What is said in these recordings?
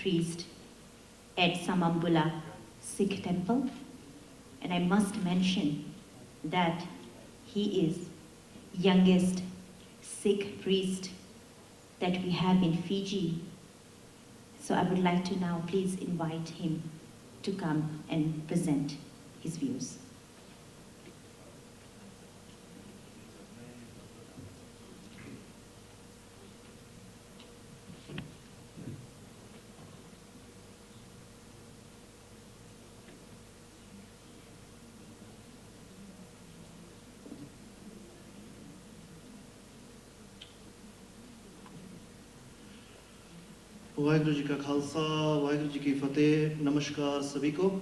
priest at Samambula Sikh temple. And I must mention that he is youngest Sikh priest that we have in Fiji. So I would like to now please invite him to come and present his views. Waheguru ji का खालसा, वाहिगुरु जी की फतेह, namaskar sabhi ko.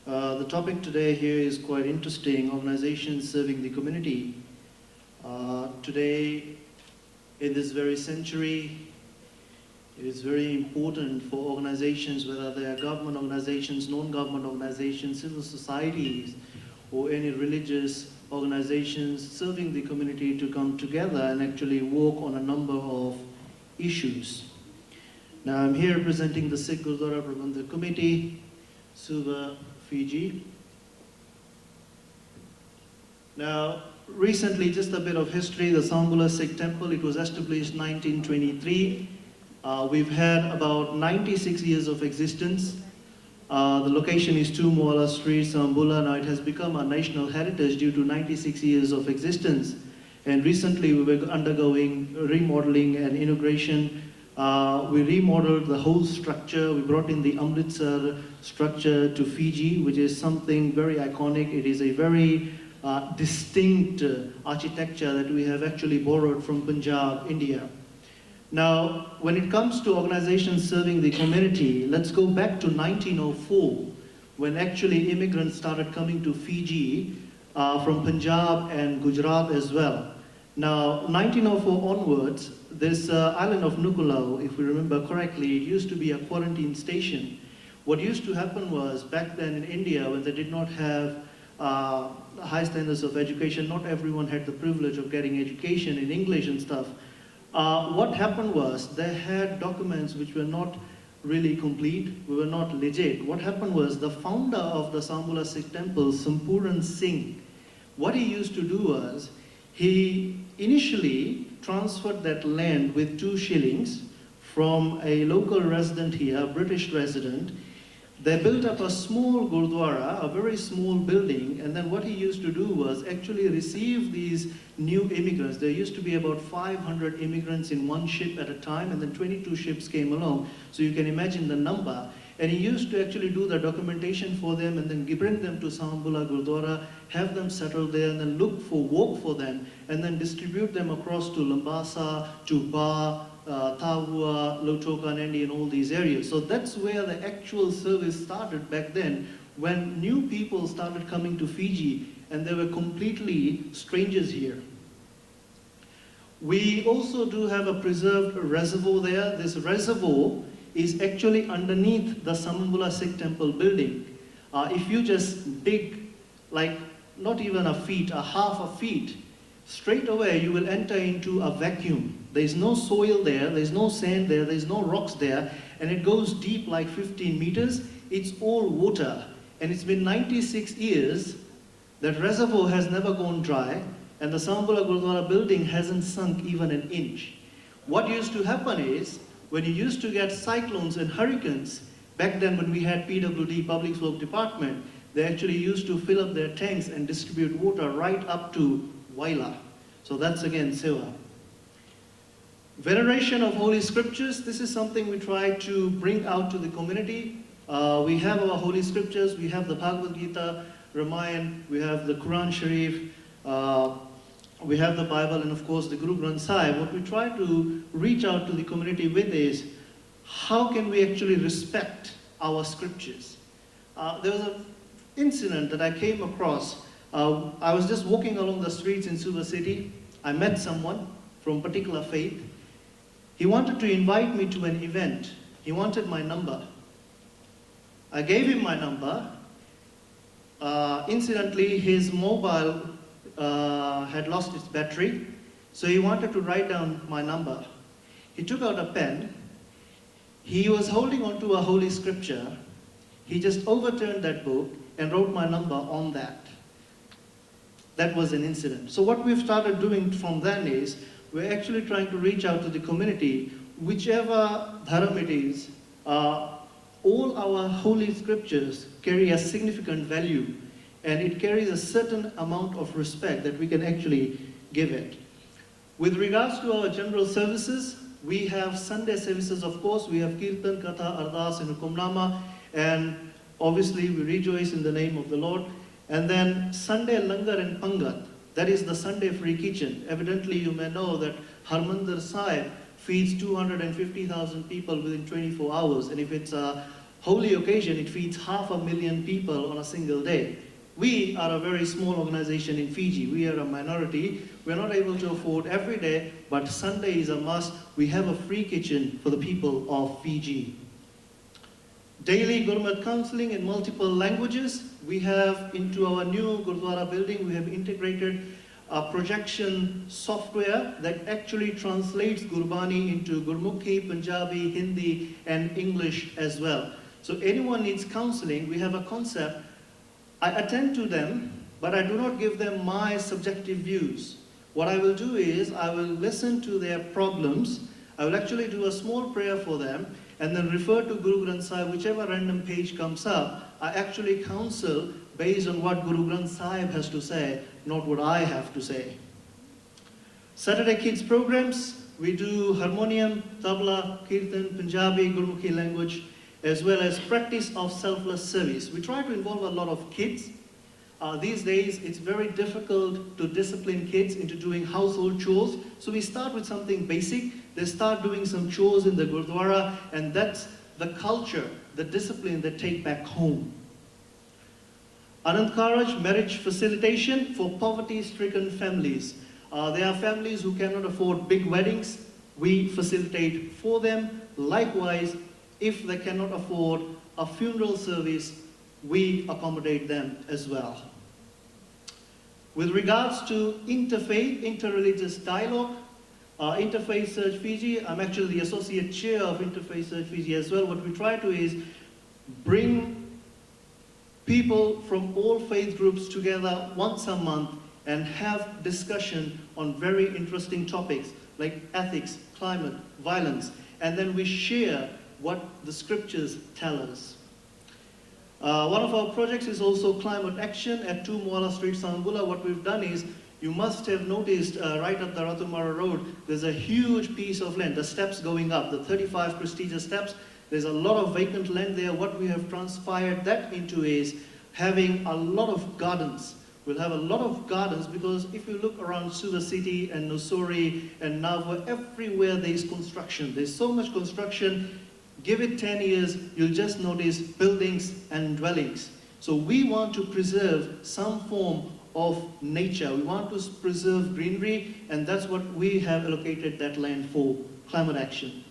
The topic today here is quite interesting, organizations serving the community. Today, in this very century, it is very important for organizations, whether they are government organizations, non-government organizations, civil societies, or any religious organizations serving the community to come together and actually work on a number of issues. Now I'm here representing the Sikh Gurdwara Prabandhak Committee, Suva, Fiji. Now, recently, just a bit of history, the Samambula Sikh Temple, it was established 1923. We've had about 96 years of existence. The location is 2 Moala Street, Samambula. Now it has become a national heritage due to 96 years of existence. And recently we were undergoing remodeling and integration. We remodeled the whole structure. We brought in the Amritsar structure to Fiji, which is something very iconic. It is a very distinct architecture that we have actually borrowed from Punjab, India. Now, when it comes to organizations serving the community, let's go back to 1904, when actually immigrants started coming to Fiji from Punjab and Gujarat as well. Now, 1904 onwards, this island of Nukulau, if we remember correctly, it used to be a quarantine station. What used to happen was, back then in India, when they did not have high standards of education, not everyone had the privilege of getting education in English and stuff. What happened was, they had documents which were not really complete, were not legit. What happened was, the founder of the Samambula Sikh Temple, Sampuran Singh, what he used to do was, he initially transferred that land with 2 shillings from a local resident here, a British resident. They built up a small Gurdwara, a very small building, and then what he used to do was actually receive these new immigrants. There used to be about 500 immigrants in one ship at a time, and then 22 ships came along, so you can imagine the number. And he used to actually do the documentation for them and then bring them to Samambula Gurdwara, have them settle there, and then look for work for them, and then distribute them across to Lambasa, to Ba, Tavua, Lautoka, Nandi, and all these areas. So that's where the actual service started back then, when new people started coming to Fiji, and they were completely strangers here. We also do have a preserved reservoir there. This reservoir is actually underneath the Samambula Sikh Temple building. If you just dig, like not even a feet, a half a feet, straight away you will enter into a vacuum. There's no soil there, there's no sand there, there's no rocks there, and it goes deep like 15 meters. It's all water, and it's been 96 years. That reservoir has never gone dry, and the Samambula Gurdwara building hasn't sunk even an inch. What used to happen is, when you used to get cyclones and hurricanes, back then when we had PWD, Public Works Department, they actually used to fill up their tanks and distribute water right up to Waila. So that's again Seva. Veneration of Holy Scriptures, this is something we try to bring out to the community. We have our Holy Scriptures, we have the Bhagavad Gita, Ramayana, we have the Quran Sharif, we have the Bible, and of course the Guru Granth Sahib. What we try to reach out to the community with is, how can we actually respect our scriptures? There was an incident that I came across. I was just walking along the streets in Suva City. I met someone from a particular faith. He wanted to invite me to an event. He wanted my number. I gave him my number. Incidentally, his mobile had lost its battery, so he wanted to write down my number. He took out a pen. He was holding on to a holy scripture. He just overturned that book and wrote my number on that. That was an incident. So what we've started doing from then is, we're actually trying to reach out to the community, whichever dharam it is. All our holy scriptures carry a significant value, and it carries a certain amount of respect that we can actually give it. With regards to our general services, we have Sunday services, of course. We have Kirtan, Katha, Ardas, and Hukumnama, and obviously we rejoice in the name of the Lord. And then Sunday Langar and Pangat, that is the Sunday free kitchen. Evidently you may know that Harmandir Sahib feeds 250,000 people within 24 hours, and if it's a holy occasion, it feeds 500,000 people on a single day. We are a very small organization in Fiji. We are a minority. We're not able to afford every day, but Sunday is a must. We have a free kitchen for the people of Fiji. Daily Gurmat counseling in multiple languages. We have, into our new Gurdwara building, we have integrated a projection software that actually translates Gurbani into Gurmukhi, Punjabi, Hindi, and English as well. So anyone needs counseling, we have a concept. I attend to them, but I do not give them my subjective views. What I will do is, I will listen to their problems, I will actually do a small prayer for them, and then refer to Guru Granth Sahib, whichever random page comes up, I actually counsel based on what Guru Granth Sahib has to say, not what I have to say. Saturday kids programs, we do harmonium, tabla, kirtan, Punjabi, Gurmukhi language, as well as practice of selfless service. We try to involve a lot of kids. These days, it's very difficult to discipline kids into doing household chores. So we start with something basic. They start doing some chores in the Gurdwara, and that's the culture, the discipline they take back home. Anand Karaj, marriage facilitation for poverty-stricken families. There are families who cannot afford big weddings. We facilitate for them. Likewise, if they cannot afford a funeral service, we accommodate them as well. With regards to interfaith, interreligious dialogue, Interfaith Search Fiji, I'm actually the associate chair of Interfaith Search Fiji as well. What we try to is bring people from all faith groups together once a month and have discussion on very interesting topics like ethics, climate, violence, and then we share what the scriptures tell us. One of our projects is also climate action at 2 Moala Street, Sambula. What we've done is, you must have noticed right up the Ratumara Road, there's a huge piece of land, the steps going up, the 35 prestigious steps. There's a lot of vacant land there. What we have transpired that into is having a lot of gardens. We'll have a lot of gardens because if you look around Suva City and Nusori and Nava, everywhere there is construction. There's so much construction. Give it 10 years, you'll just notice buildings and dwellings. So we want to preserve some form of nature. We want to preserve greenery, and that's what we have allocated that land for, climate action.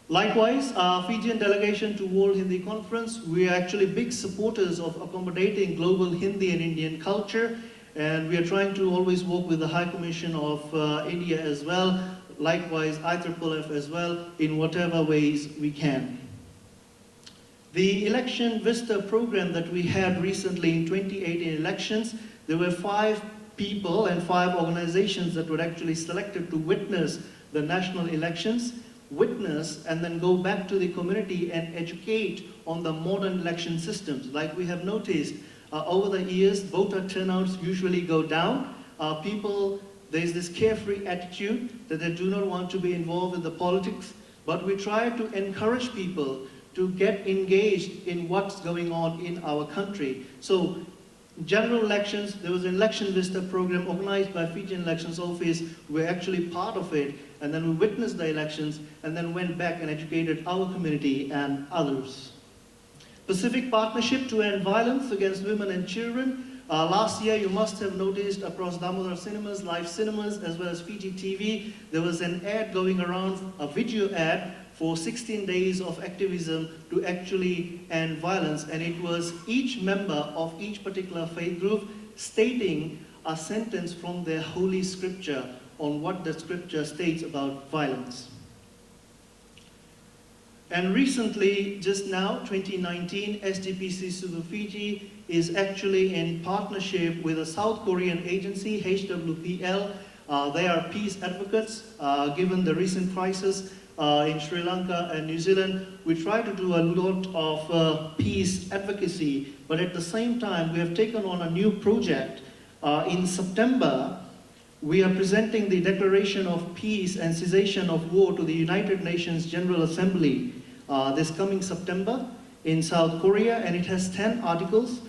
Likewise, our Fijian delegation to World Hindi Conference, we are actually big supporters of accommodating global Hindi and Indian culture, and we are trying to always work with the High Commission of India as well, likewise IEEF as well, in whatever ways we can. The Election Vista program that we had recently in 2018 elections, there were 5 people and 5 organizations that were actually selected to witness the national elections, witness and then go back to the community and educate on the modern election systems. Like we have noticed over the years, voter turnouts usually go down. There's this carefree attitude that they do not want to be involved in the politics, but we try to encourage people to get engaged in what's going on in our country. So, general elections, there was an Election Vista program organized by Fijian Elections Office. We're actually part of it, and then we witnessed the elections, and then went back and educated our community and others. Pacific Partnership to End Violence Against Women and Children. Last year, you must have noticed across Damodar Cinemas, Live Cinemas, as well as Fiji TV, there was an ad going around, a video ad, for 16 days of activism to actually end violence, and it was each member of each particular faith group stating a sentence from their holy scripture on what the scripture states about violence. And recently, just now, 2019, SDPC Suva Fiji is actually in partnership with a South Korean agency, HWPL. They are peace advocates. Given the recent crisis in Sri Lanka and New Zealand, we try to do a lot of peace advocacy, but at the same time, we have taken on a new project. In September, we are presenting the Declaration of Peace and Cessation of War to the United Nations General Assembly this coming September in South Korea, and it has 10 articles.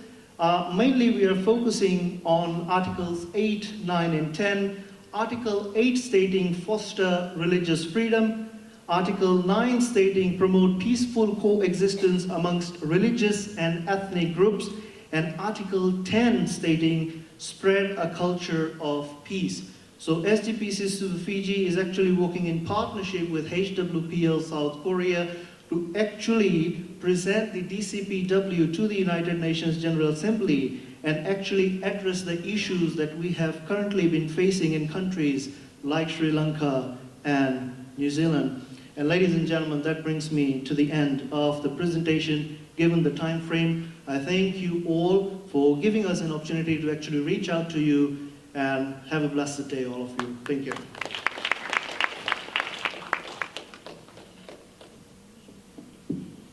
Mainly we are focusing on Articles 8, 9, and 10. Article 8 stating foster religious freedom. Article 9 stating promote peaceful coexistence amongst religious and ethnic groups. And Article 10 stating spread a culture of peace. So SDPC Suva Fiji is actually working in partnership with HWPL South Korea to actually present the DCPW to the United Nations General Assembly and actually address the issues that we have currently been facing in countries like Sri Lanka and New Zealand. And ladies and gentlemen, that brings me to the end of the presentation. Given the time frame, I thank you all for giving us an opportunity to actually reach out to you, and have a blessed day, all of you. Thank you.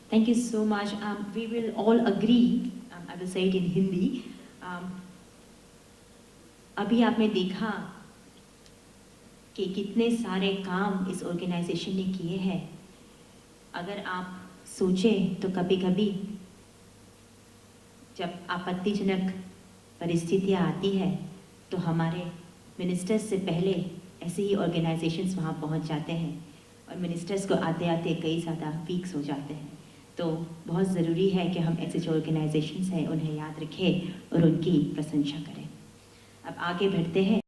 Thank you so much. We will all agree, I will say it in Hindi. अभी आपने देखा कि कितने सारे काम इस organisation ने किए हैं. अगर आप सोचें तो कभी-कभी जब आपत्तिजनक परिस्थितियां आती है तो हमारे मिनिस्टर्स से पहले ऐसे ही ऑर्गेनाइजेशंस वहां पहुंच जाते हैं और मिनिस्टर्स को आते-आते कई ज़्यादा वीक्स हो जाते हैं. तो बहुत ज़रूरी है कि हम ऐसे जो ऑर्गेनाइजेशंस हैं उन्हें याद रखें और उनकी प्रशंसा करें. अब आगे बढ़ते हैं.